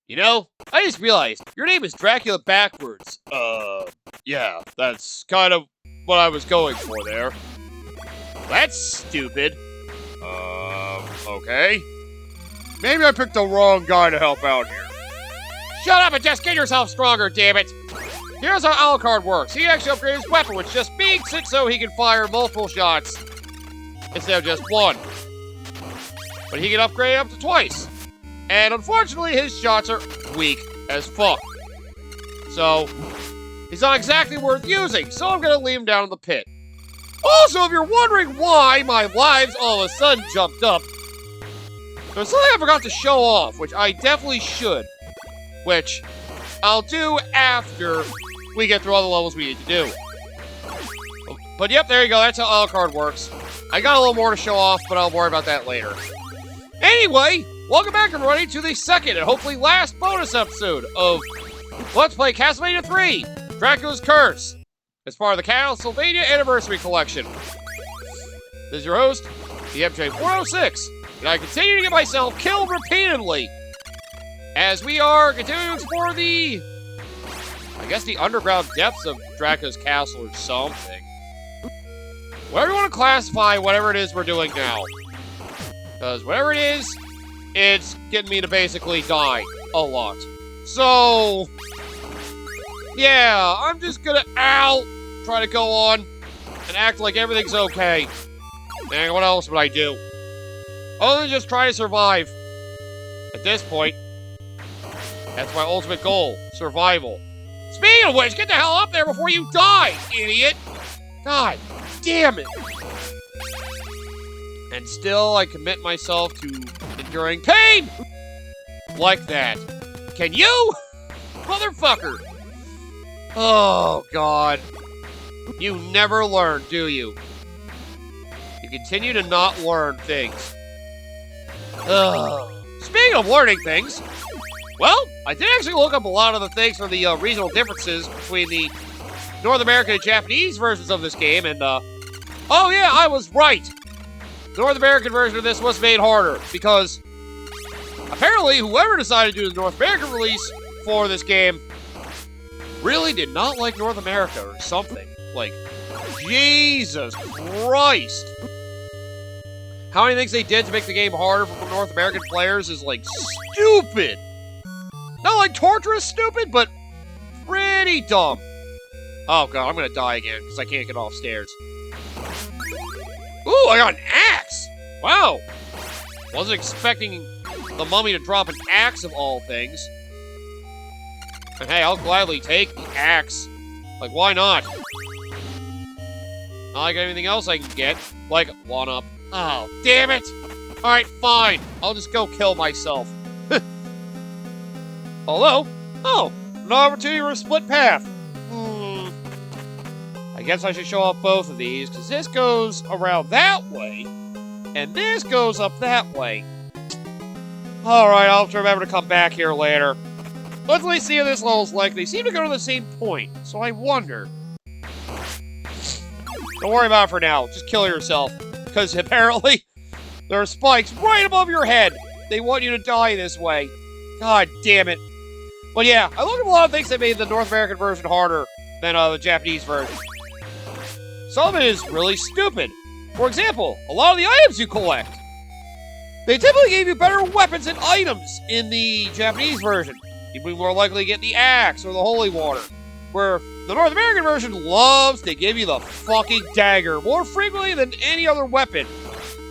You know, I just realized your name is Dracula backwards. Yeah, that's kind of what I was going for there. That's stupid. Okay. Maybe I picked the wrong guy to help out here. Shut up and just get yourself stronger, damn it! Here's how Alucard works. He actually upgraded his weapon, which just makes it so he can fire multiple shots instead of just one. But he can upgrade up to twice. And unfortunately, his shots are weak as fuck. So, he's not exactly worth using, so I'm gonna leave him down in the pit. Also, if you're wondering why my lives all of a sudden jumped up, there's something I forgot to show off, which I definitely should. Which I'll do after we get through all the levels we need to do. But yep, there you go, that's how Alucard works. I got a little more to show off, but I'll worry about that later. Anyway, welcome back everybody to the second and hopefully last bonus episode of Let's Play Castlevania 3, Dracula's Curse, as part of the Castlevania Anniversary Collection. This is your host, the MJ406, and I continue to get myself killed repeatedly as we are continuing to explore the, I guess, the underground depths of Dracula's castle or something. Whatever you want to classify whatever it is we're doing now. Because whatever it is, it's getting me to basically die a lot. So, yeah, I'm just gonna, try to go on and act like everything's okay. And what else would I do? Other than just try to survive. At this point, that's my ultimate goal, survival. Speaking of which, get the hell up there before you die, idiot! God damn it! And still, I commit myself to enduring pain! Like that. Can you? Motherfucker! Oh, God. You never learn, do you? You continue to not learn things. Ugh. Speaking of learning things, well, I did actually look up a lot of the things from the regional differences between the North American and Japanese versions of this game, and, oh yeah, I was right! The North American version of this was made harder, because apparently whoever decided to do the North American release for this game really did not like North America or something. Like, Jesus Christ! How many things they did to make the game harder for North American players is, like, stupid! Not like torturous stupid, but pretty dumb. Oh god, I'm gonna die again, because I can't get off stairs. Ooh, I got an axe! Wow! Wasn't expecting the mummy to drop an axe of all things. And hey, I'll gladly take the axe. Like, why not? Not like anything else I can get. Like, one-up. Oh, damn it! Alright, fine. I'll just go kill myself. Although, an opportunity for a split path. I guess I should show off both of these, because this goes around that way, and this goes up that way. Alright, I'll have to remember to come back here later. Let's at least see how this level's like. They seem to go to the same point, so I wonder. Don't worry about it for now. Just kill yourself. Because apparently, there are spikes right above your head. They want you to die this way. God damn it. But yeah, I looked at a lot of things that made the North American version harder than the Japanese version. Some of it is really stupid. For example, a lot of the items you collect. They typically gave you better weapons and items in the Japanese version. You'd be more likely to get the axe or the holy water. Where the North American version loves to give you the fucking dagger more frequently than any other weapon.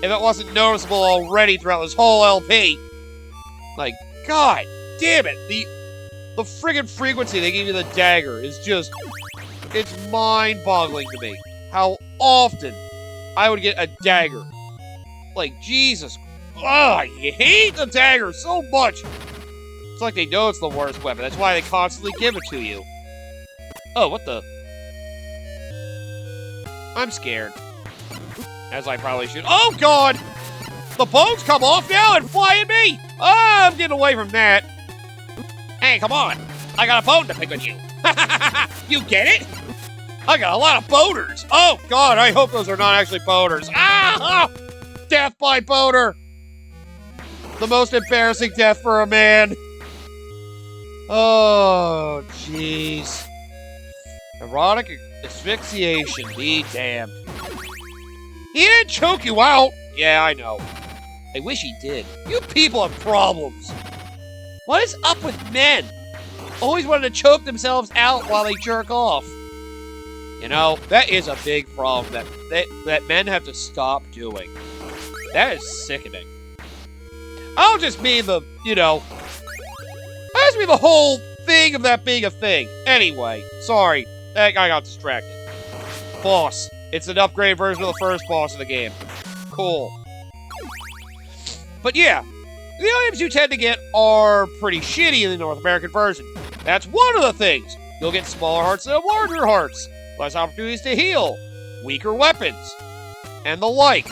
If it wasn't noticeable already throughout this whole LP. Like, god damn it. The friggin' frequency they give you the dagger is just, it's mind-boggling to me. How often I would get a dagger. Like, Jesus. I hate the dagger so much. It's like they know it's the worst weapon. That's why they constantly give it to you. Oh, what the? I'm scared. As I probably should. Oh, God! The bones come off now and fly at me! Oh, I'm getting away from that. Hey, come on. I got a bone to pick with you. You get it? I got a lot of boners. Oh, God, I hope those are not actually boners. Ah! Death by boner. The most embarrassing death for a man. Oh, jeez. Erotic asphyxiation, be damned. He didn't choke you out! Yeah, I know. I wish he did. You people have problems. What is up with men? Always wanting to choke themselves out while they jerk off. You know, that is a big problem that men have to stop doing. That is sickening. I don't just mean the, you know, I just mean the whole thing of that being a thing. Anyway, sorry, I got distracted. Boss. It's an upgraded version of the first boss of the game. Cool. But yeah, the items you tend to get are pretty shitty in the North American version. That's one of the things. You'll get smaller hearts than larger hearts, less opportunities to heal, weaker weapons, and the like.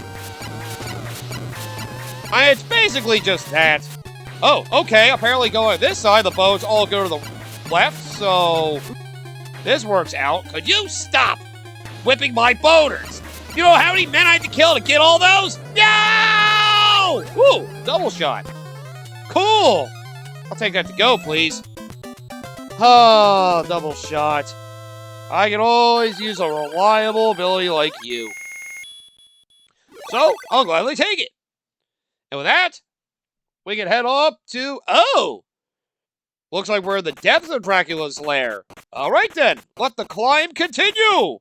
It's basically just that. Oh, okay, apparently going this side, the bows all go to the left, so this works out. Could you stop whipping my boners? You know how many men I had to kill to get all those? No! Woo! Double shot. Cool! I'll take that to go, please. Oh, double shot. I can always use a reliable ability like you. So, I'll gladly take it. And with that, we can head up to... Oh! Looks like we're in the depths of Dracula's lair. Alright then, let the climb continue!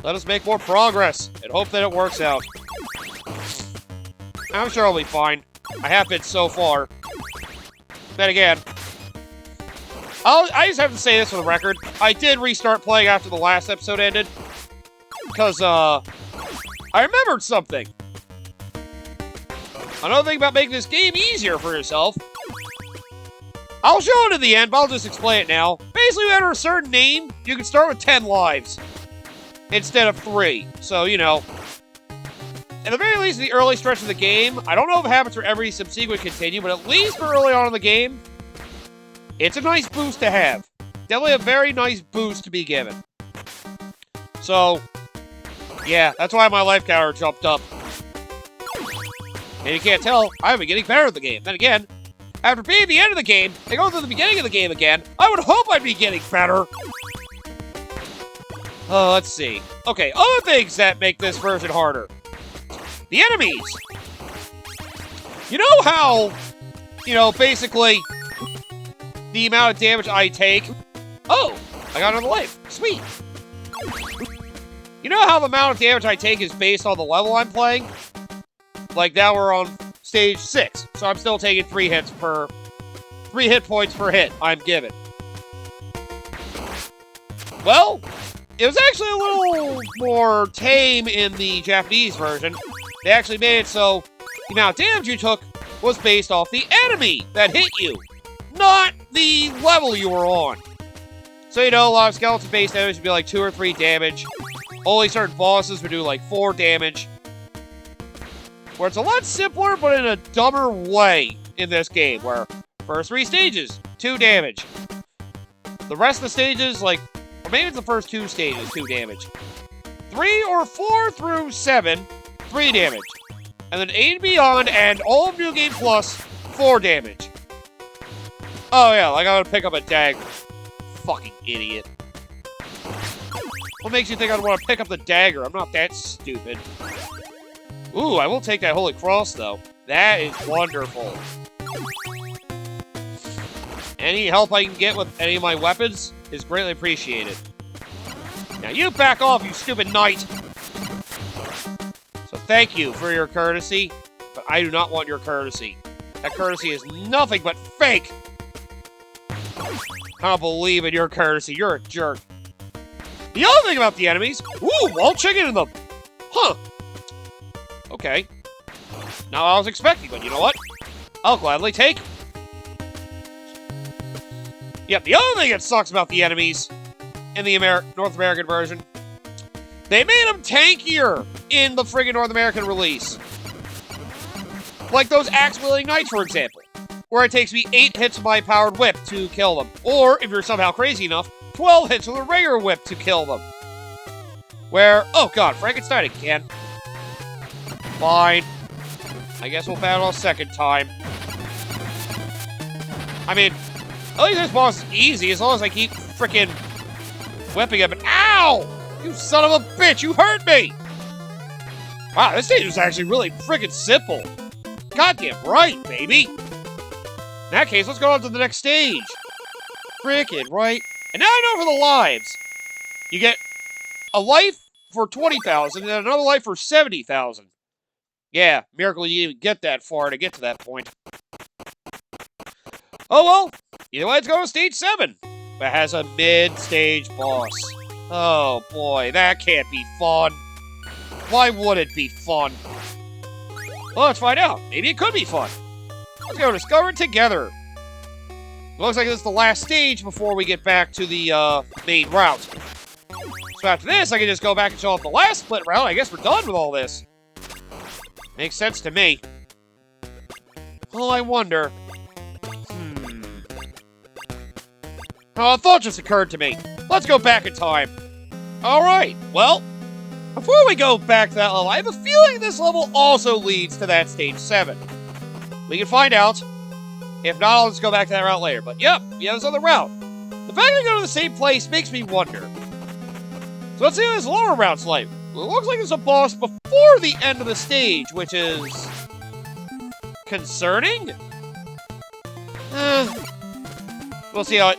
Let us make more progress and hope that it works out. I'm sure I'll be fine. I have been so far. Then again, I just have to say this for the record. I did restart playing after the last episode ended. Because, I remembered something. Another thing about making this game easier for yourself. I'll show it at the end, but I'll just explain it now. Basically, when you enter a certain name, you can start with 10 lives. Instead of 3. So, you know. At the very least, in the early stretch of the game, I don't know if it happens for every subsequent continue, but at least for early on in the game, it's a nice boost to have. Definitely a very nice boost to be given. So, yeah, that's why my life counter jumped up. And you can't tell, I've been getting better at the game. Then again, after being at the end of the game, and going to the beginning of the game again, I would hope I'd be getting better. Let's see. Okay, other things that make this version harder. The enemies! You know how, you know, basically, the amount of damage I take... Oh! I got another life. Sweet! You know how the amount of damage I take is based on the level I'm playing? Like, now we're on stage 6, so I'm still taking 3 hit points per hit I'm given. Well, it was actually a little more tame in the Japanese version. They actually made it so the amount of damage you took was based off the enemy that hit you, not the level you were on. So, you know, a lot of skeleton-based enemies would be like 2 or 3 damage. Only certain bosses would do like 4 damage. Where it's a lot simpler, but in a dumber way in this game, where first 3 stages, 2 damage. The rest of the stages, like, or maybe it's the first 2 stages, 2 damage. 3 or 4 through 7, 3 damage. And then 8 and beyond, and all of New Game Plus, 4 damage. Oh yeah, like I gotta pick up a dagger. Fucking idiot. What makes you think I'd want to pick up the dagger? I'm not that stupid. Ooh, I will take that Holy Cross, though. That is wonderful. Any help I can get with any of my weapons is greatly appreciated. Now you back off, you stupid knight! So thank you for your courtesy, but I do not want your courtesy. That courtesy is nothing but fake! I don't believe in your courtesy, you're a jerk. The other thing about the enemies, ooh, wall chicken in them! Huh! Okay. Not what I was expecting, but you know what? I'll gladly take. Yep, the other thing that sucks about the enemies in the North American version, they made them tankier in the friggin' North American release. Like those axe-wielding knights, for example, where it takes me 8 hits of my powered whip to kill them. Or, if you're somehow crazy enough, 12 hits with a regular whip to kill them. Where, oh god, Frankenstein again. Fine. I guess we'll battle a second time. I mean, At least this boss is easy as long as I keep frickin' whipping him. Ow! You son of a bitch, you hurt me! Wow, this stage is actually really frickin' simple. Goddamn right, baby! In that case, let's go on to the next stage. Frickin' right. And now I know for the lives. You get a life for 20,000 and another life for 70,000. Yeah, miracle you even get that far to get to that point. Oh well, either way, let's go to stage 7. That has a mid-stage boss. Oh boy, that can't be fun. Why would it be fun? Well, let's find out. Maybe it could be fun. Let's go discover it together. Looks like this is the last stage before we get back to the main route. So after this, I can just go back and show off the last split route. I guess we're done with all this. Makes sense to me. Oh, I wonder. Oh, a thought just occurred to me. Let's go back in time. Alright, well, before we go back to that level, I have a feeling this level also leads to that stage 7. We can find out. If not, I'll just go back to that route later. But yep, we have this other route. The fact that we go to the same place makes me wonder. So let's see what this lower route's like. Well, it looks like there's a boss before the end of the stage, which is concerning? We'll see how it...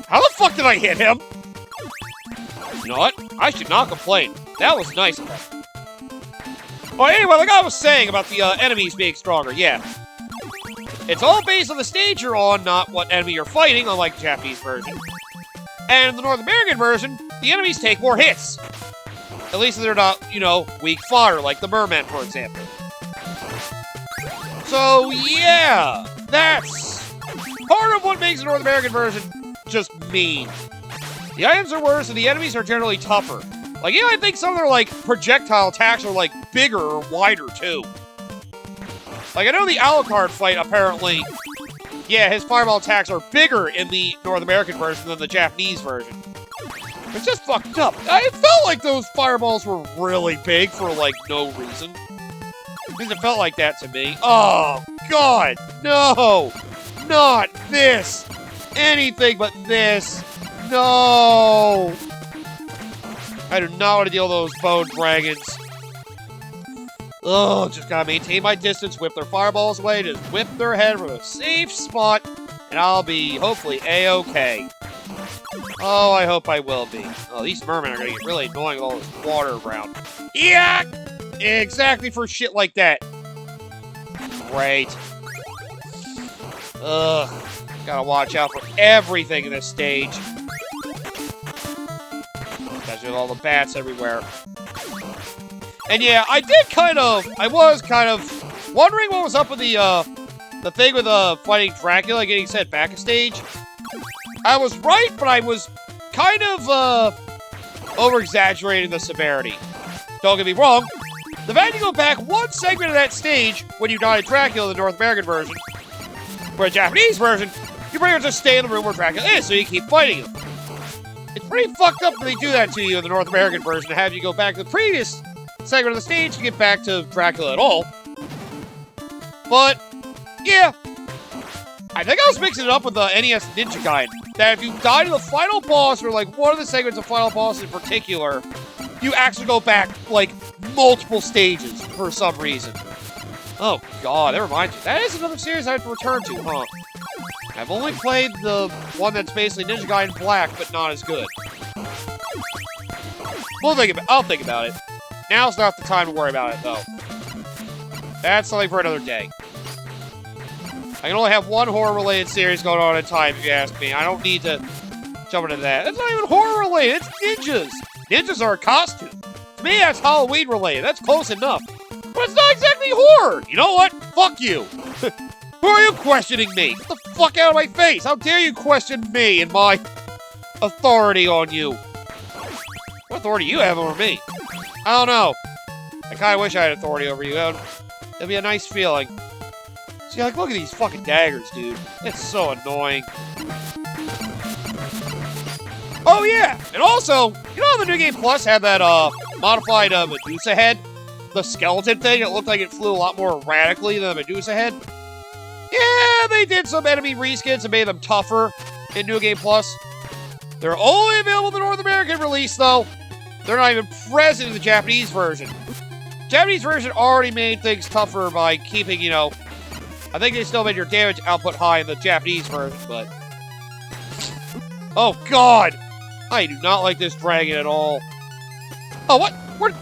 How the fuck did I hit him? You know what? I should not complain. That was nice of him. Well, anyway, like I was saying about the enemies being stronger, yeah. It's all based on the stage you're on, not what enemy you're fighting, unlike the Japanese version. And in the North American version, the enemies take more hits. At least they're not, you know, weak fodder, like the merman, for example. So, yeah, that's part of what makes the North American version just mean. The items are worse, and the enemies are generally tougher. Like, yeah, I think some of their, like, projectile attacks are, like, bigger or wider, too. Like, I know the Alucard fight, apparently, yeah, his fireball attacks are bigger in the North American version than the Japanese version. It's just fucked up. I felt like those fireballs were really big for, like, no reason. Because it felt like that to me. Oh, God, no! Not this! Anything but this! No! I do not want to deal with those bone dragons. Oh, just gotta maintain my distance, whip their fireballs away, just whip their head from a safe spot, and I'll be, hopefully, A-okay. Oh, I hope I will be. Oh, these mermen are gonna get really annoying with all this water around. Yeah! Exactly for shit like that. Great. Ugh. Gotta watch out for everything in this stage. Especially with all the bats everywhere. And yeah, I was kind of wondering what was up with the thing with fighting Dracula getting sent back a stage. I was right, but I was kind of over-exaggerating the severity. Don't get me wrong. The fact you go back one segment of that stage when you die to Dracula in the North American version, for a Japanese version, you pretty much just stay in the room where Dracula is, so you keep fighting him. It's pretty fucked up when they do that to you in the North American version, to have you go back to the previous segment of the stage to get back to Dracula at all. But, yeah. I think I was mixing it up with the NES Ninja Gaiden. That if you die to the final boss, or like one of the segments of final boss in particular, you actually go back, like, multiple stages for some reason. Oh, God, that reminds me. That is another series I have to return to, huh? I've only played the one that's basically Ninja Gaiden Black, but not as good. I'll think about it. Now's not the time to worry about it, though. That's something for another day. I can only have one horror-related series going on at a time, if you ask me. I don't need to jump into that. It's not even horror-related. It's ninjas. Ninjas are a costume. To me, that's Halloween-related. That's close enough. But it's not exactly horror. You know what? Fuck you. Who are you questioning me? Get the fuck out of my face. How dare you question me and my authority on you? What authority do you have over me? I don't know. I kind of wish I had authority over you. It'd be a nice feeling. See, like, look at these fucking daggers, dude. It's so annoying. Oh, yeah! And also, you know how the New Game Plus had that, modified, Medusa head? The skeleton thing? It looked like it flew a lot more erratically than the Medusa head? Yeah, they did some enemy reskins and made them tougher in New Game Plus. They're only available in the North American release, though. They're not even present in the Japanese version. Japanese version already made things tougher by keeping, I think they still made your damage output high in the Japanese version, but... Oh, God! I do not like this dragon at all. Oh, what? What?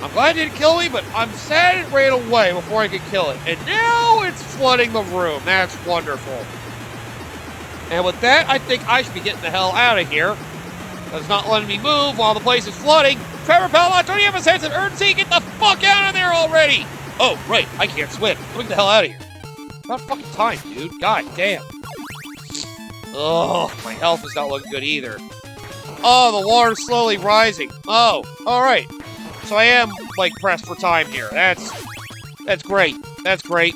I'm glad it didn't kill me, but I'm sad it ran away before I could kill it. And now it's flooding the room. That's wonderful. And with that, I think I should be getting the hell out of here. It's not letting me move while the place is flooding. Trevor Belmont, don't you have a sense of urgency? Get the fuck out of there already! Oh, right, I can't swim. Get the hell out of here. About fucking time, dude. God damn. Ugh, my health is not looking good either. Oh, the water's slowly rising. Oh, alright. So I am, pressed for time here. That's great. That's great.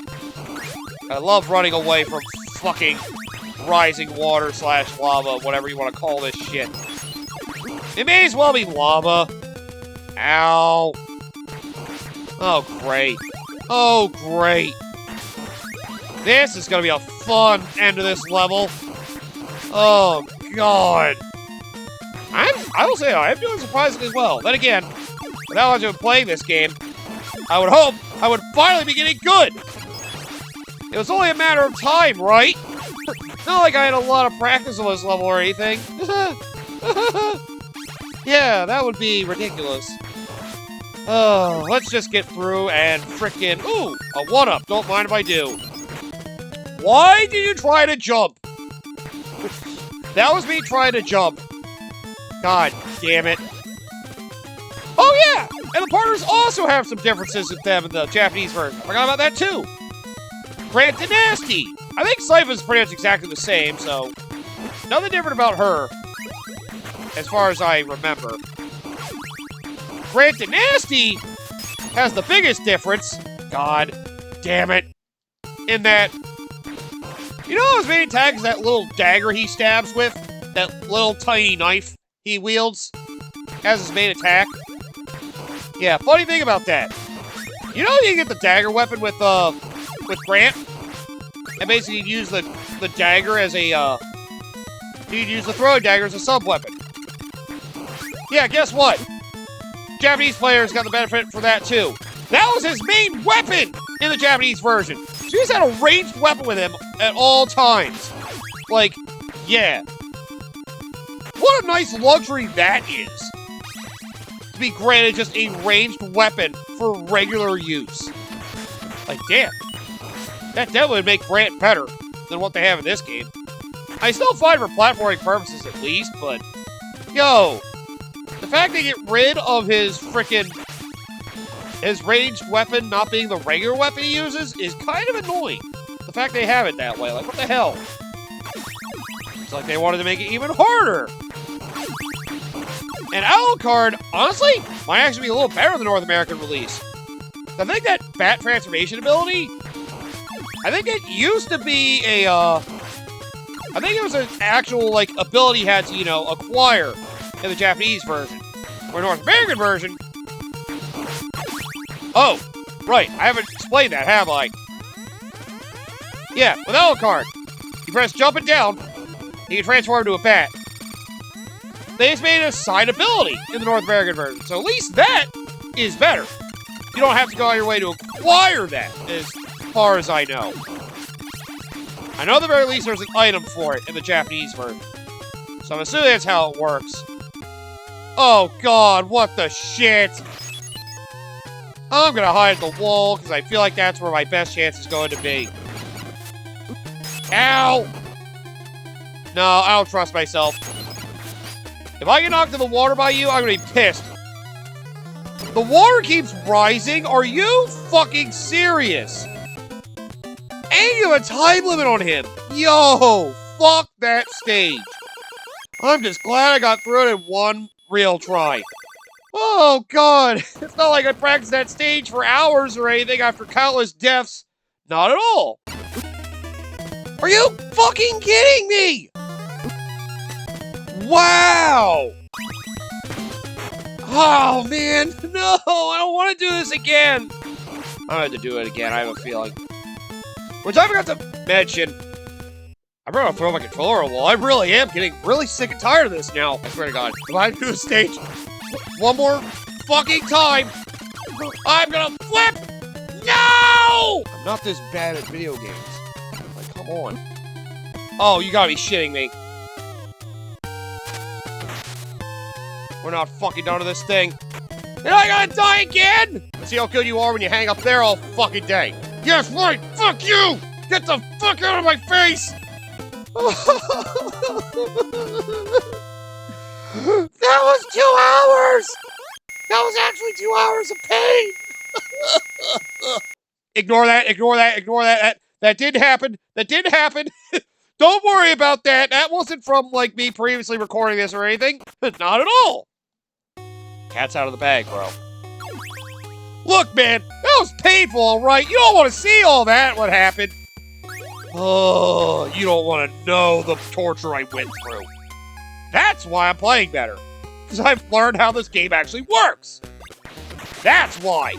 I love running away from fucking rising water / lava, whatever you want to call this shit. It may as well be lava. Ow. Oh, great. Oh, great. This is going to be a fun end to this level. Oh, God. I will say, I'm doing surprisingly well. Then again, without much of playing this game, I would hope I would finally be getting good. It was only a matter of time, right? Not like I had a lot of practice on this level or anything. Yeah, that would be ridiculous. Oh, let's just get through and frickin'... Ooh, a 1-up. Don't mind if I do. Why did you try to jump? That was me trying to jump. God damn it. Oh, yeah! And the partners also have some differences with them in the Japanese version. I forgot about that, too. Grant Dynasty. I think Sypha's pronounced exactly the same, so... Nothing different about her. As far as I remember. Grant Dynasty has the biggest difference. God damn it. In that... You know his main attack is that little dagger he stabs with? That little tiny knife he wields as his main attack? Yeah, funny thing about that. You know you get the dagger weapon with Grant? And basically you use the dagger as a, you use the throwing dagger as a sub-weapon. Yeah, guess what? Japanese players got the benefit for that too. That was his main weapon in the Japanese version. So he just had a ranged weapon with him at all times. Yeah. What a nice luxury that is. To be granted just a ranged weapon for regular use. Damn. That definitely would make Grant better than what they have in this game. I still find for platforming purposes at least, but... Yo! The fact they get rid of his ranged weapon not being the regular weapon he uses is kind of annoying. The fact they have it that way. What the hell? It's like they wanted to make it even harder. And Alucard, honestly, might actually be a little better than the North American release. I think that Bat Transformation ability, I think it used to be a, I think it was an actual, ability you had to, acquire in the Japanese version. Or North American version... Oh, right, I haven't explained that, have I? Yeah, with Alucard, you press jump and down, you can transform into a bat. They just made it a side ability in the North American version, so at least that is better. You don't have to go out of your way to acquire that, as far as I know. I know at the very least there's an item for it in the Japanese version. So I'm assuming that's how it works. Oh god, what the shit? I'm gonna hide at the wall, because I feel like that's where my best chance is going to be. Ow! No, I don't trust myself. If I get knocked in the water by you, I'm gonna be pissed. The water keeps rising? Are you fucking serious? And you have a time limit on him. Yo, fuck that stage. I'm just glad I got through it in one real try. Oh, God. It's not like I practiced that stage for hours or anything after countless deaths. Not at all. Are you fucking kidding me? Wow. Oh, man. No, I don't want to do this again. I have to do it again. I have a feeling. Which I forgot to mention. I'm gonna throw my controller on a wall. I really am getting really sick and tired of this now. I swear to God. If I do the stage one more fucking time, I'm gonna flip! No! I'm not this bad at video games. Like, come on. Oh, you gotta be shitting me. We're not fucking done with this thing. And I gotta die again! Let's see how good you are when you hang up there all fucking day. Yes, right! Fuck you! Get the fuck out of my face! That was 2 hours! That was actually 2 hours of pain! Ignore that, ignore that, ignore that. That didn't happen. That didn't happen. Don't worry about that. That wasn't from, like, me previously recording this or anything. Not at all. Cat's out of the bag, bro. Look, man, that was painful, all right? You don't want to see all that, what happened. Oh, you don't want to know the torture I went through. That's why I'm playing better. Because I've learned how this game actually works. That's why.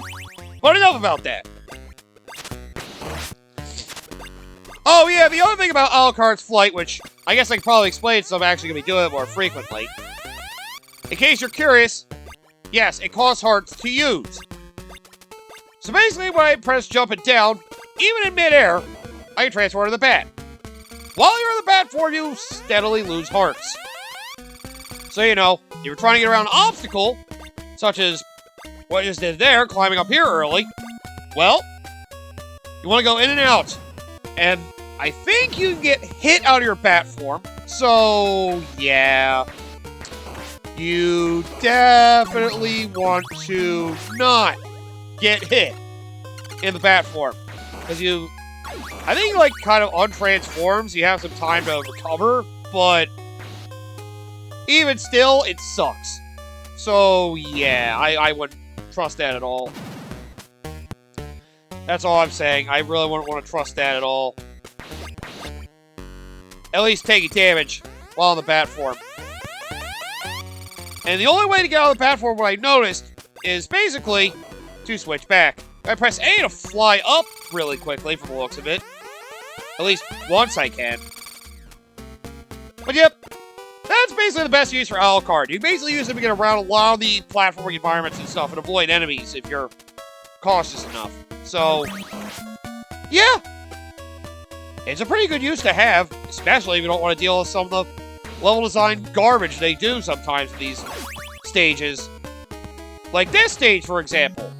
But enough about that. Oh, yeah, the other thing about Alucard's flight, which I guess I can probably explain since I'm actually going to be doing it more frequently. In case you're curious, yes, it costs hearts to use. So basically, when I press jump and down, even in midair, I can transfer to the bat. While you're in the bat form, you steadily lose hearts. So, you know, if you're trying to get around an obstacle, such as what I just did there, climbing up here early, well, you want to go in and out. And I think you can get hit out of your bat form. So, yeah. You definitely want to not get hit in the bat form. Because I think, like, kind of untransforms, you have some time to recover, but even still, it sucks. So, yeah, I wouldn't trust that at all. That's all I'm saying. I really wouldn't want to trust that at all. At least taking damage while in the bat form. And the only way to get out of the bat form, what I noticed, is basically to switch back. I press A to fly up really quickly from the looks of it. At least once I can. But yep, that's basically the best use for Alucard. You basically use him to get around a lot of the platforming environments and stuff and avoid enemies if you're cautious enough. So, yeah. It's a pretty good use to have, especially if you don't want to deal with some of the level design garbage they do sometimes in these stages. Like this stage, for example.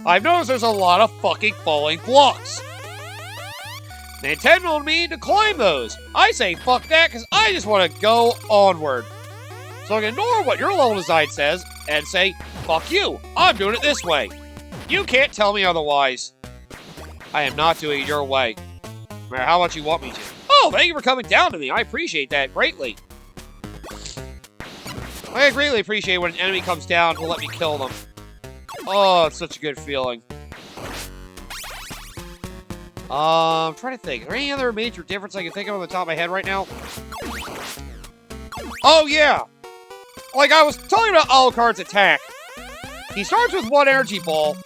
I've noticed there's a lot of fucking falling blocks. Nintendo me to climb those. I say fuck that because I just want to go onward. So I can ignore what your level design says and say, fuck you, I'm doing it this way. You can't tell me otherwise. I am not doing it your way. No matter how much you want me to. Oh, thank you for coming down to me. I appreciate that greatly. I greatly appreciate when an enemy comes down to let me kill them. Oh, it's such a good feeling. I'm trying to think. Is there any other major difference I can think of on the top of my head right now? Oh, yeah. Like I was telling you about Alucard's attack. He starts with 1 energy ball,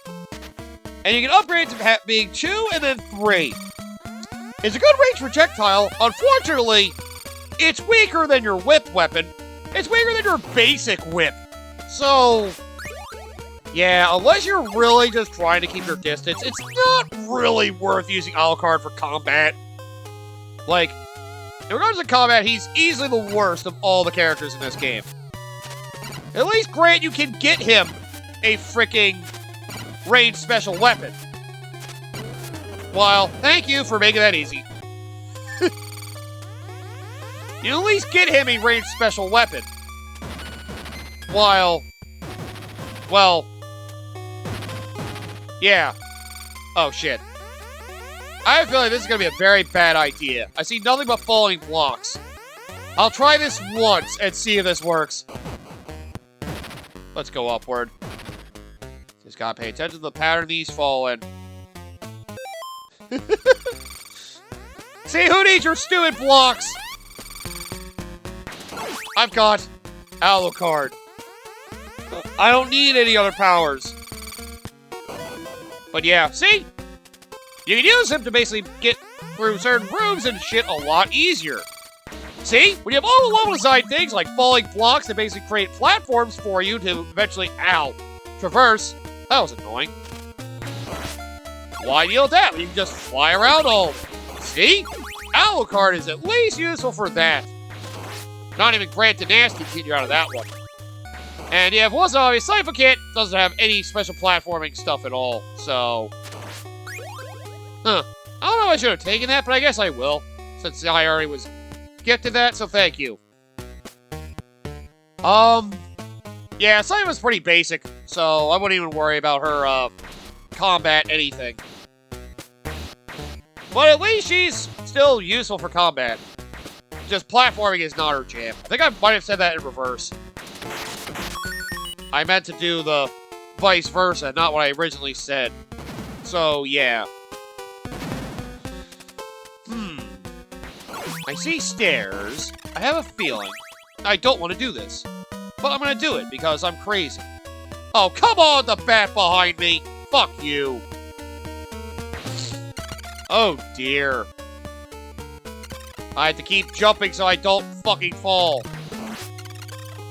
and you can upgrade to being 2 and then 3. It's a good range projectile. Unfortunately, it's weaker than your whip weapon. It's weaker than your basic whip. So, yeah, unless you're really just trying to keep your distance, it's not really worth using Alucard for combat. Like, in regards to combat, he's easily the worst of all the characters in this game. At least, Grant, you can get him a freaking ranged special weapon. Well, thank you for making that easy. You at least get him a ranged special weapon. While, well, yeah. Oh, shit. I have a feeling this is going to be a very bad idea. I see nothing but falling blocks. I'll try this once and see if this works. Let's go upward. Just gotta pay attention to the pattern these fall in. See, who needs your stupid blocks? I've got Alucard. I don't need any other powers. But yeah, see? You can use him to basically get through certain rooms and shit a lot easier. See? When you have all the level design things like falling blocks that basically create platforms for you to eventually, traverse. That was annoying. Why deal with that when you can just fly around all? See? Alucard is at least useful for that. Not even Grant the Nasty can get you out of that one. And yeah, if it wasn't obvious, Sypha Kit doesn't have any special platforming stuff at all, so... I don't know if I should have taken that, but I guess I will, since I already was gifted that, so thank you. Yeah, Sypha's pretty basic, so I wouldn't even worry about her, combat anything. But at least she's still useful for combat. Just platforming is not her jam. I think I might have said that in reverse. I meant to do the vice versa, not what I originally said. So, yeah. I see stairs. I have a feeling I don't want to do this. But I'm going to do it because I'm crazy. Oh, come on, the bat behind me. Fuck you. Oh, dear. I have to keep jumping so I don't fucking fall.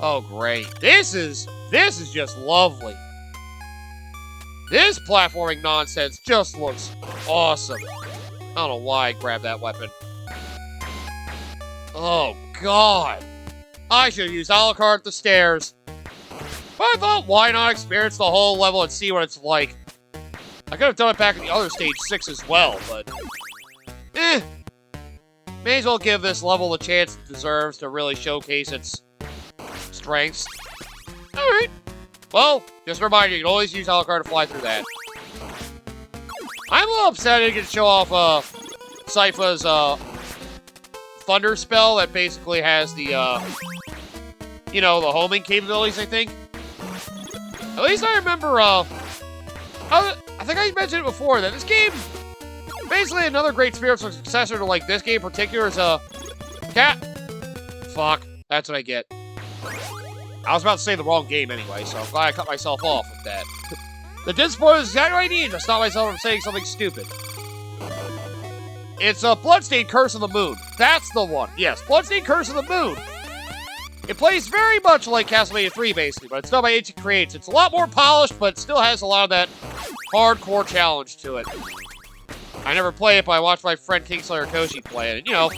Oh, great. This is just lovely. This platforming nonsense just looks awesome. I don't know why I grabbed that weapon. Oh, God. I should have used Alucard at the stairs. But I thought, why not experience the whole level and see what it's like? I could have done it back in the other stage 6 as well, but... May as well give this level the chance it deserves to really showcase its strengths. Alright. Well, just a reminder, you can always use Alucard to fly through that. I'm a little upset I didn't show off, Sypha's, Thunder spell that basically has the, you know, the homing capabilities, I think. At least I remember, I think I mentioned it before, that this game, basically another great spiritual successor to, like, this game in particular is, Fuck, that's what I get. I was about to say the wrong game anyway, so I'm glad I cut myself off with that. The disappointment is exactly what I need to stop myself from saying something stupid. It's a Bloodstained Curse of the Moon. That's the one. Yes, Bloodstained Curse of the Moon. It plays very much like Castlevania 3, basically, but it's done by Ancient Creates. It's a lot more polished, but it still has a lot of that hardcore challenge to it. I never play it, but I watched my friend Kingslayer Koshi play it, and, you know...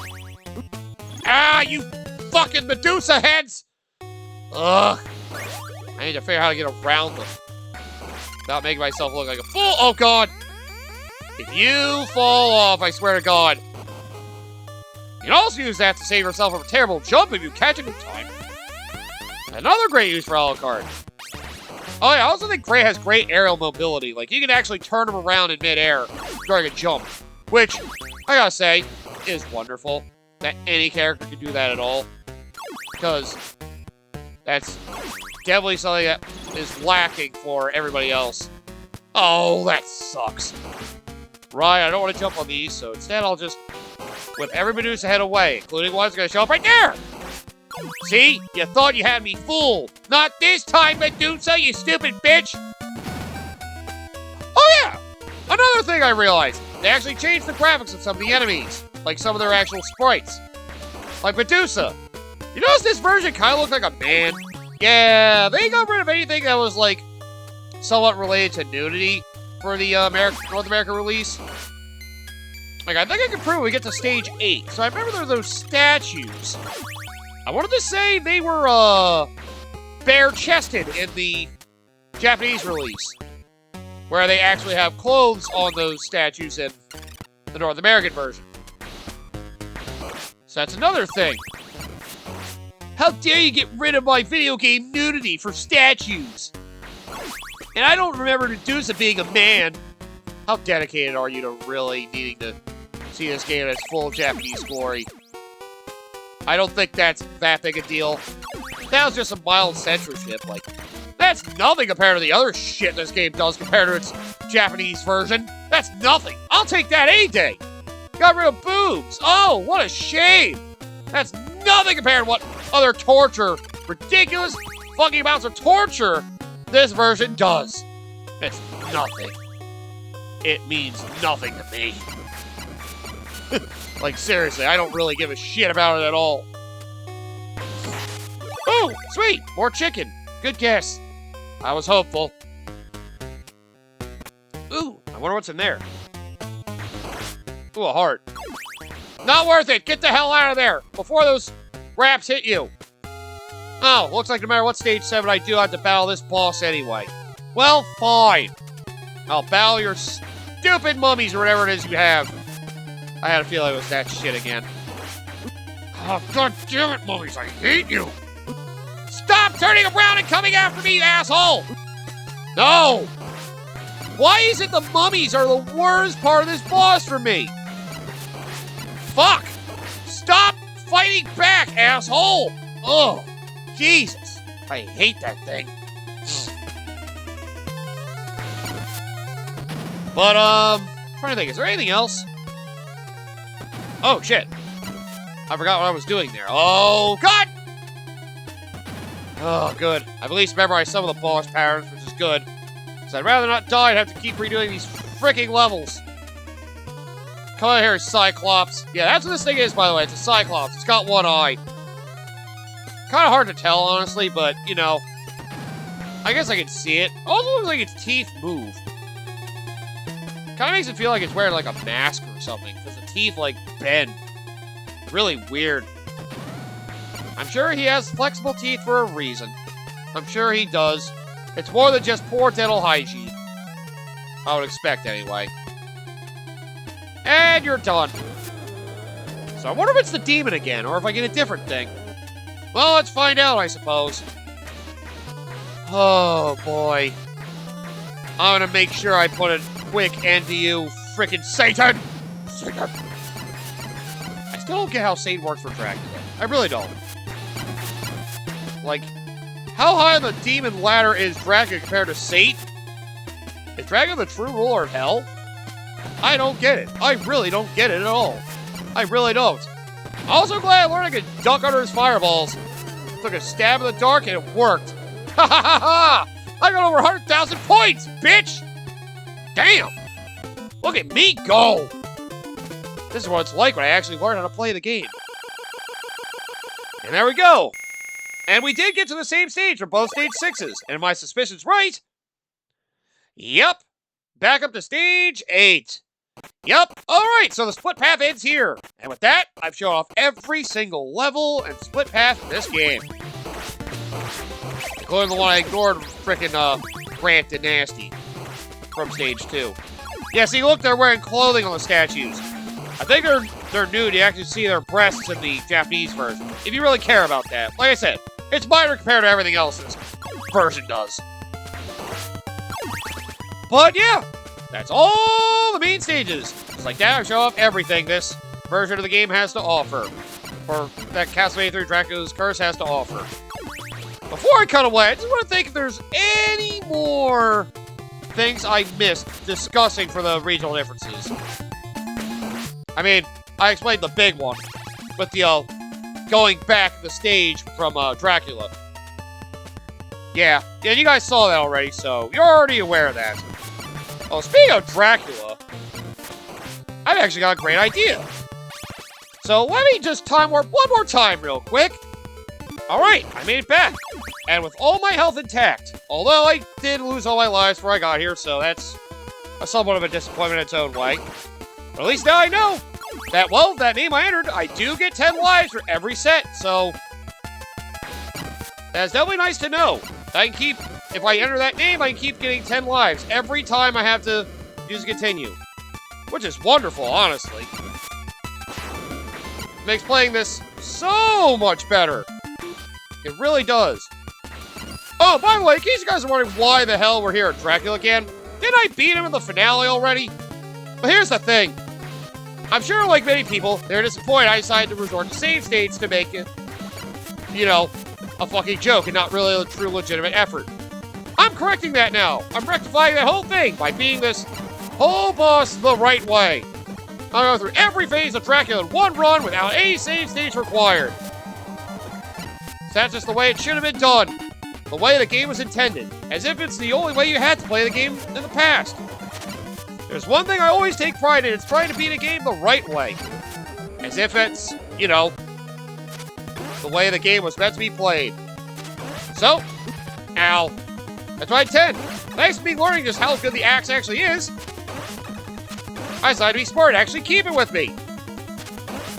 you fucking Medusa heads! Ugh. I need to figure out how to get around them. Without making myself look like a fool. Oh, God! If you fall off, I swear to God. You can also use that to save yourself from a terrible jump if you catch it in time. Another great use for Alucard. Oh yeah, I also think Gray has great aerial mobility. Like, you can actually turn him around in midair during a jump. Which, I gotta say, is wonderful. That any character can do that at all. Because that's definitely something that is lacking for everybody else. Oh, that sucks. Right, I don't want to jump on these, so instead I'll just whip every Medusa head away, including one that's going to show up right there! See? You thought you had me fooled. Not this time, Medusa, you stupid bitch! Oh yeah! Another thing I realized. They actually changed the graphics of some of the enemies. Like some of their actual sprites. Like Medusa. You notice this version kind of looked like a man? Yeah, they got rid of anything that was, like, somewhat related to nudity for the North America release. Like, I think I can prove we get to stage 8. So I remember there were those statues. I wanted to say they were, bare-chested in the Japanese release. Where they actually have clothes on those statues in the North American version. So that's another thing. How dare you get rid of my video game nudity for statues? And I don't remember Medusa being a man. How dedicated are you to really needing to see this game as full of Japanese glory? I don't think that's that big a deal. That was just some mild censorship. Like, that's nothing compared to the other shit this game does compared to its Japanese version. That's nothing. I'll take that any day. Got rid of boobs. Oh, what a shame. That's nothing compared to what other torture, ridiculous fucking amounts of torture this version does. It's nothing. it means nothing to me. Like, seriously, I don't really give a shit about it at all. Ooh, sweet! More chicken. Good guess. I was hopeful. Ooh, I wonder what's in there. Ooh, a heart. Not worth it! Get the hell out of there! Before those wraps hit you! Oh, looks like no matter what stage 7 I do, I have to battle this boss anyway. Well, fine. I'll battle your stupid mummies or whatever it is you have. I had a feeling it was that shit again. Oh, god damn it, mummies, I hate you! Stop turning around and coming after me, you asshole! No! Why is it the mummies are the worst part of this boss for me? Fuck! Stop fighting back, asshole! Oh, Jesus. I hate that thing. But, I'm trying to think, is there anything else? Oh, shit. I forgot what I was doing there. Oh, God! Oh, good. I've at least memorized some of the boss patterns, which is good. Because I'd rather not die and have to keep redoing these freaking levels. Come on here, Cyclops. Yeah, that's what this thing is, by the way. It's a Cyclops. It's got one eye. Kind of hard to tell, honestly, but, you know. I guess I can see it. Also looks like its teeth move. Kind of makes it feel like it's wearing, like, a mask or something. Because the teeth, like, bend. Really weird. I'm sure he has flexible teeth for a reason. I'm sure he does. It's more than just poor dental hygiene. I would expect, anyway. And you're done. So I wonder if it's the demon again, or if I get a different thing. Well, let's find out, I suppose. Oh, boy. I'm gonna make sure I put a quick end to you, frickin' Satan! Satan! I still don't get how Satan works for Dracula. I really don't. Like, how high on the demon ladder is Dracula compared to Satan? Is Dracula the true ruler of hell? I don't get it. I really don't get it at all. I really don't. I'm also glad I learned I could duck under his fireballs. Took a stab in the dark and it worked. Ha ha ha ha! I got over 100,000 points, bitch! Damn! Look at me go! This is what it's like when I actually learn how to play the game. And there we go. And we did get to the same stage for both stage 6s. And my suspicion's right. Yep. Back up to stage 8. Yep. Alright, so the split path ends here. And with that, I've shown off every single level and split path in this game. Including the one I ignored, frickin' Grant and Nasty. From stage 2. Yeah, see, look, they're wearing clothing on the statues. I think they're nude. You actually see their breasts in the Japanese version. If you really care about that. Like I said, it's minor compared to everything else this version does. But yeah, that's all the main stages. Just like that, I show off everything this version of the game has to offer. Or that Castlevania 3 Dracula's Curse has to offer. Before I cut away, I just want to think if there's any more things I missed discussing for the regional differences. I mean, I explained the big one with the, going back the stage from, Dracula. Yeah, you guys saw that already, so you're already aware of that. Oh, speaking of Dracula, I've actually got a great idea. So let me just time warp one more time real quick. Alright, I made it back. And with all my health intact. Although I did lose all my lives before I got here, so that's somewhat of a disappointment in its own way. But at least now I know that, well, that name I entered, I do get 10 lives for every set, so that's definitely nice to know. I can keep, if I enter that name, I can keep getting 10 lives every time I have to use continue. Which is wonderful, honestly. Makes playing this so much better. It really does. Oh, by the way, in case you guys are wondering why the hell we're here at Dracula again, didn't I beat him in the finale already? But here's the thing. I'm sure, like many people, they're disappointed I decided to resort to save states to make it, you know, a fucking joke and not really a true legitimate effort. I'm correcting that now. I'm rectifying that whole thing by beating this whole boss the right way. I'll go through every phase of Dracula in one run without any save states required. So that's just the way it should have been done. The way the game was intended. As if it's the only way you had to play the game in the past. There's one thing I always take pride in, it's trying to beat a game the right way. As if it's, you know, the way the game was meant to be played. So, ow. That's right, 10. Thanks to me learning just how good the axe actually is, I decided to be smart and actually keep it with me.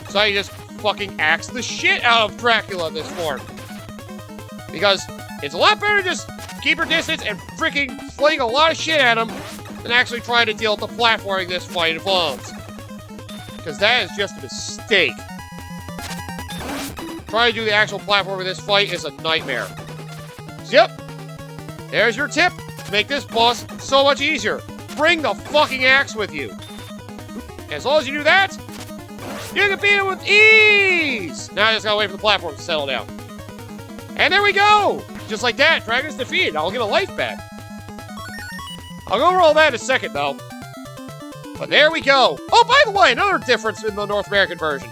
So I just fucking axe the shit out of Dracula in this form. Because it's a lot better to just keep her distance and freaking fling a lot of shit at him than actually trying to deal with the platforming this fight involves. Because that is just a mistake. Trying to do the actual platform of this fight is a nightmare. So, yep. There's your tip to make this boss so much easier. Bring the fucking axe with you. As long as you do that, you can beat it with ease! Now I just gotta wait for the platform to settle down. And there we go! Just like that, Dragon's defeated. I'll get a life back. I'll go over all that in a second, though. But there we go. Oh, by the way, another difference in the North American version.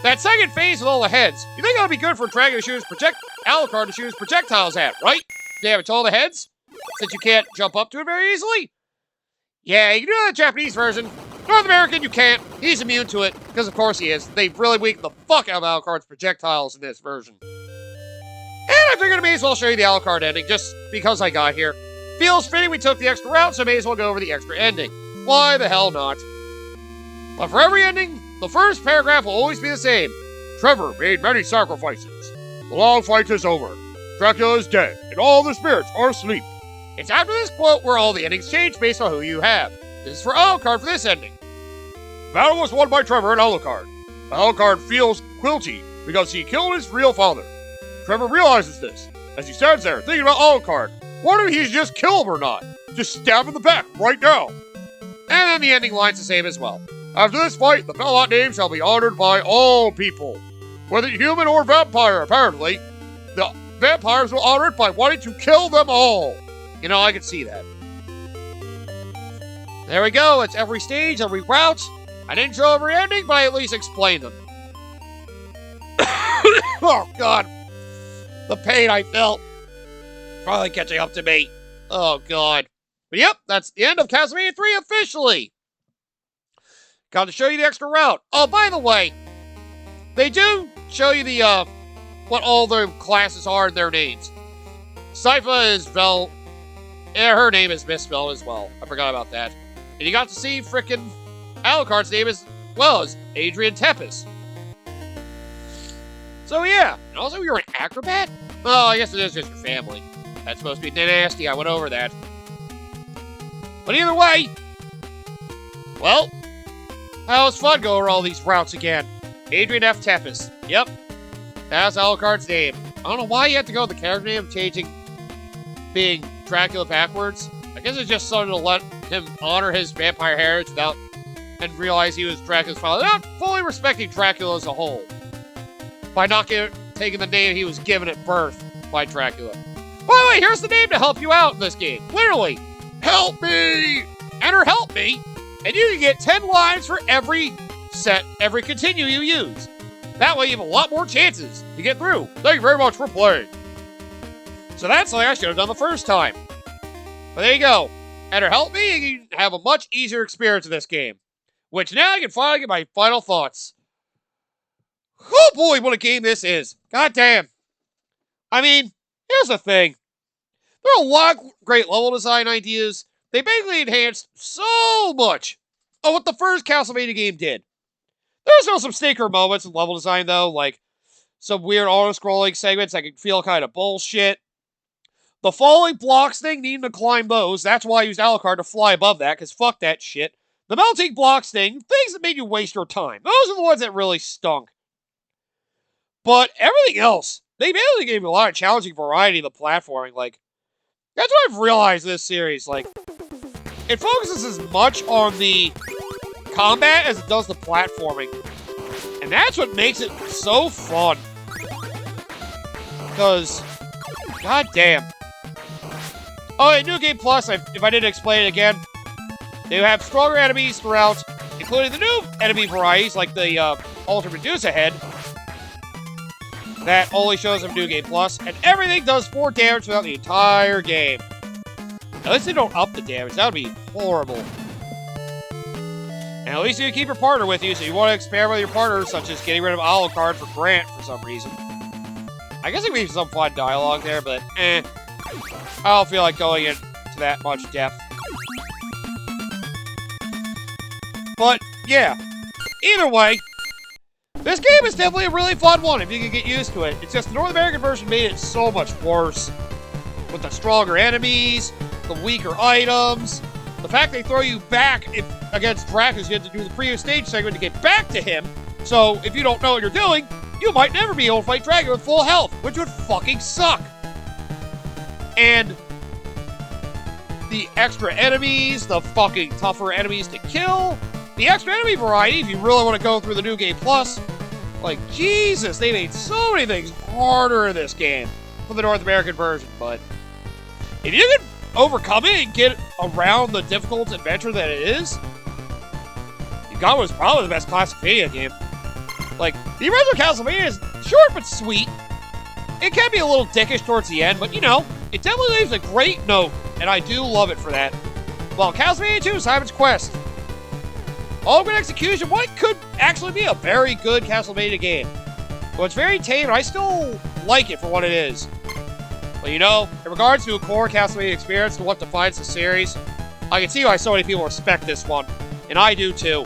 That second phase with all the heads, you think that would be good for Dragon to shoot his Alucard to shoot his projectiles at, right? Damage all the heads? Since you can't jump up to it very easily? Yeah, you can do that in the Japanese version. North American, you can't. He's immune to it, because of course he is. They really weakened the fuck out of Alucard's projectiles in this version. And I figured I may as well show you the Alucard ending, just because I got here. Feels fitting we took the extra route, so I may as well go over the extra ending. Why the hell not? But for every ending, the first paragraph will always be the same. Trevor made many sacrifices. The long fight is over. Dracula is dead, and all the spirits are asleep. It's after this quote where all the endings change based on who you have. This is for Alucard for this ending. The battle was won by Trevor and Alucard. Alucard feels guilty because he killed his real father. Trevor realizes this as he stands there thinking about Alucard, wondering if he should just kill him or not. Just stab him in the back right now. And then the ending line's the same as well. After this fight, the Belmont name shall be honored by all people. Whether human or vampire, apparently. The vampires will honor it by wanting to kill them all. You know, I can see that. There we go. It's every stage, every route. I didn't show every ending, but I at least explained them. Oh, God. The pain I felt. Probably catching up to me. Oh, God. But yep, that's the end of Castlevania 3 officially. Got to show you the extra route. Oh, by the way, they do show you the, what all the classes are and their names. Sypha is Vel... Yeah, her name is misspelled as well. I forgot about that. And you got to see frickin' Alucard's name as well as Adrian Tepes. So yeah, and also you're an acrobat? Well, I guess it is just your family. That's supposed to be nasty, I went over that. But either way, well, that was fun going over all these routes again. Adrian F. Tepes. Yep, that's Alucard's name. I don't know why you have to go with the character name changing being Dracula backwards. I guess it's just something to let him honor his vampire heritage without and realize he was Dracula's father. Not fully respecting Dracula as a whole. By not taking the name he was given at birth by Dracula. By the way, here's the name to help you out in this game. Literally, help me! Enter help me, and you can get 10 lives for every continue you use. That way you have a lot more chances to get through. Thank you very much for playing. So that's something I should have done the first time. But there you go. Enter help me, and you can have a much easier experience in this game. Which now I can finally get my final thoughts. Oh boy, what a game this is. God damn. I mean, here's the thing. There are a lot of great level design ideas. They basically enhanced so much of what the first Castlevania game did. There's still some stinker moments in level design, though, like some weird auto-scrolling segments that can feel kind of bullshit. The falling blocks thing, needing to climb those, that's why I used Alucard to fly above that, because fuck that shit. The melting blocks thing, things that made you waste your time. Those are the ones that really stunk. But everything else, they basically gave me a lot of challenging variety in the platforming. Like, that's what I've realized in this series. Like, it focuses as much on the combat as it does the platforming. And that's what makes it so fun. Because, goddamn. Oh, in New Game Plus, if I didn't explain it again, they have stronger enemies throughout, including the new enemy varieties, like the Ultra Medusa head. That only shows up in New Game Plus, and everything does 4 damage throughout the entire game. At least they don't up the damage, that would be horrible. And at least you keep your partner with you, so you want to experiment with your partner, such as getting rid of Alucard for Grant for some reason. I guess it leaves some fun dialogue there, but I don't feel like going into that much depth. But, yeah. Either way, this game is definitely a really fun one if you can get used to it. It's just the North American version made it so much worse. With the stronger enemies, the weaker items, the fact they throw you back against Dracus, you have to do the previous stage segment to get back to him. So, if you don't know what you're doing, you might never be able to fight Dragon with full health, which would fucking suck. And the extra enemies, the fucking tougher enemies to kill, the extra enemy variety, if you really want to go through the New Game Plus, like, Jesus, they made so many things harder in this game for the North American version, but if you can overcome it and get around the difficult adventure that it is, you got what's probably the best Castlevania game. Like, the original Castlevania is short but sweet. It can be a little dickish towards the end, but, you know, it definitely leaves a great note, and I do love it for that. Well, Castlevania 2, Simon's Quest. All good execution, what could actually be a very good Castlevania game. Well, it's very tame, and I still like it for what it is. But, you know, in regards to a core Castlevania experience and what defines the series, I can see why so many people respect this one, and I do too.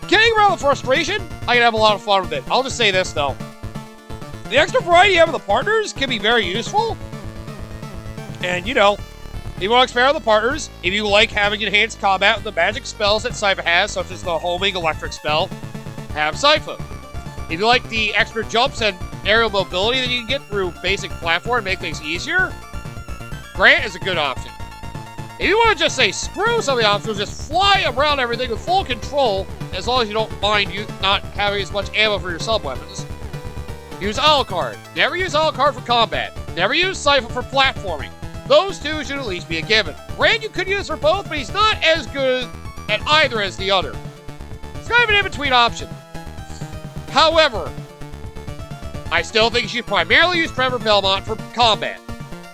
Getting around the frustration, I can have a lot of fun with it. I'll just say this, though. The extra variety you have with the partners can be very useful. And, you know, if you want to experiment with the partners, if you like having enhanced combat with the magic spells that Sypha has, such as the homing electric spell, have Sypha. If you like the extra jumps and aerial mobility that you can get through basic platform and make things easier, Grant is a good option. If you want to just say screw some of the options, just fly around everything with full control, as long as you don't mind you not having as much ammo for your sub-weapons, use Alucard. Never use Alucard for combat. Never use Sypha for platforming. Those two should at least be a given. Grant you could use for both, but he's not as good at either as the other. It's kind of an in-between option. However, I still think you should primarily use Trevor Belmont for combat,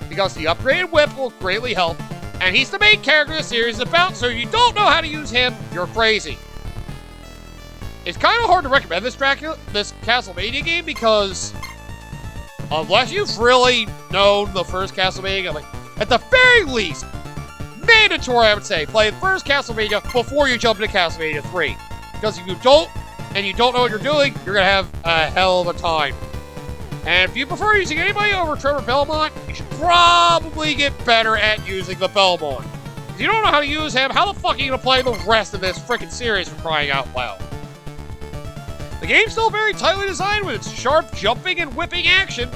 because the upgraded whip will greatly help, and he's the main character the series is about, so if you don't know how to use him, you're crazy. It's kind of hard to recommend this Castlevania game, because unless you've really known the first Castlevania game, like, at the very least, mandatory, I would say, play the first Castlevania before you jump into Castlevania 3. Because if you don't, and you don't know what you're doing, you're going to have a hell of a time. And if you prefer using anybody over Trevor Belmont, you should probably get better at using the Belmont. If you don't know how to use him, how the fuck are you going to play the rest of this freaking series for crying out loud? The game's still very tightly designed with its sharp jumping and whipping action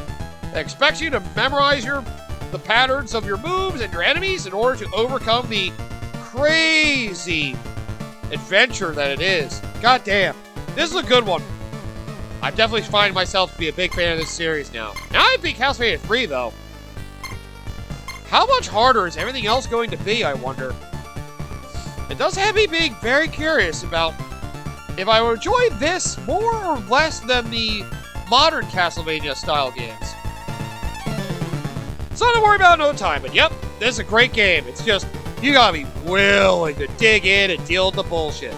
that expects you to memorize the patterns of your moves and your enemies in order to overcome the crazy adventure that it is. God damn. This is a good one. I'm definitely finding myself to be a big fan of this series now. Now I beat Castlevania 3, though. How much harder is everything else going to be, I wonder? It does have me being very curious about if I would enjoy this more or less than the modern Castlevania-style games. Something to worry about in no time, but yep, this is a great game. It's just, you gotta be willing to dig in and deal with the bullshit.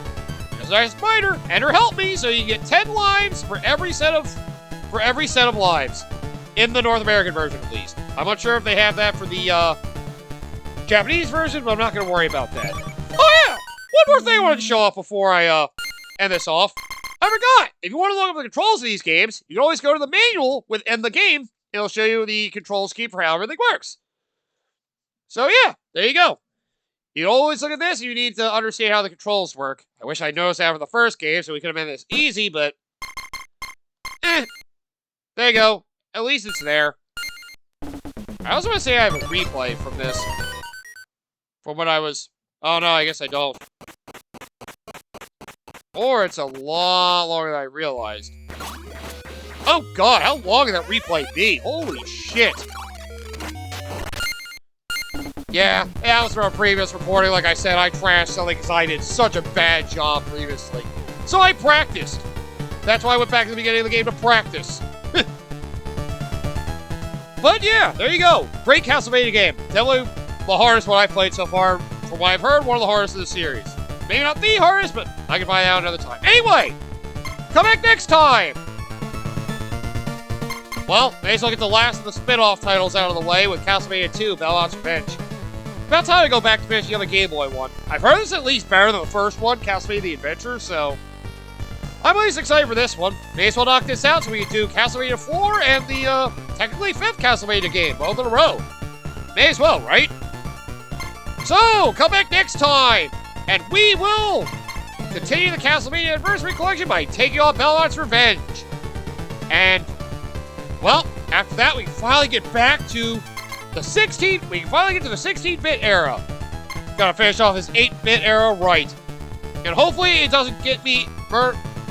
As I spider, enter help me, so you get 10 lives for every set of lives. In the North American version, at least. I'm not sure if they have that for the Japanese version, but I'm not gonna worry about that. Oh yeah! One more thing I wanted to show off before I end this off. I forgot! If you want to look up the controls of these games, you can always go to the manual within the game. It'll show you the control scheme for how everything works. So yeah, there you go. You can always look at this, you need to understand how the controls work. I wish I noticed that for the first game, so we could have made this easy, but there you go. At least it's there. I also want to say I have a replay from this. From when I was... Oh no, I guess I don't. Or it's a lot longer than I realized. Oh god, how long can that replay be? Holy shit. Yeah, that was from a previous recording. Like I said, I trashed something because I did such a bad job previously. So I practiced. That's why I went back to the beginning of the game to practice. But yeah, there you go. Great Castlevania game. Definitely the hardest one I've played so far. From what I've heard, one of the hardest of the series. Maybe not the hardest, but I can find out another time. Anyway, come back next time! Well, may as well get the last of the spin-off titles out of the way with Castlevania 2, Belmont's Revenge. About time to go back to finishing up the Game Boy one. I've heard it's at least better than the first one, Castlevania The Adventure, so I'm at least excited for this one. May as well knock this out so we can do Castlevania 4 and the, technically 5th Castlevania game, both in a row. May as well, right? So, come back next time, and we will continue the Castlevania Anniversary Collection by taking on Belmont's Revenge. And, well, after that, we can finally get back to the 16-bit era. Gotta finish off this 8-bit era right. And hopefully it doesn't get me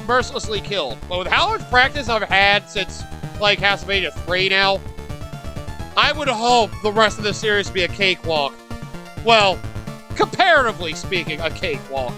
mercilessly killed. But with how much practice I've had since playing Castlevania 3 now, I would hope the rest of the series be a cakewalk. Well, comparatively speaking, a cakewalk.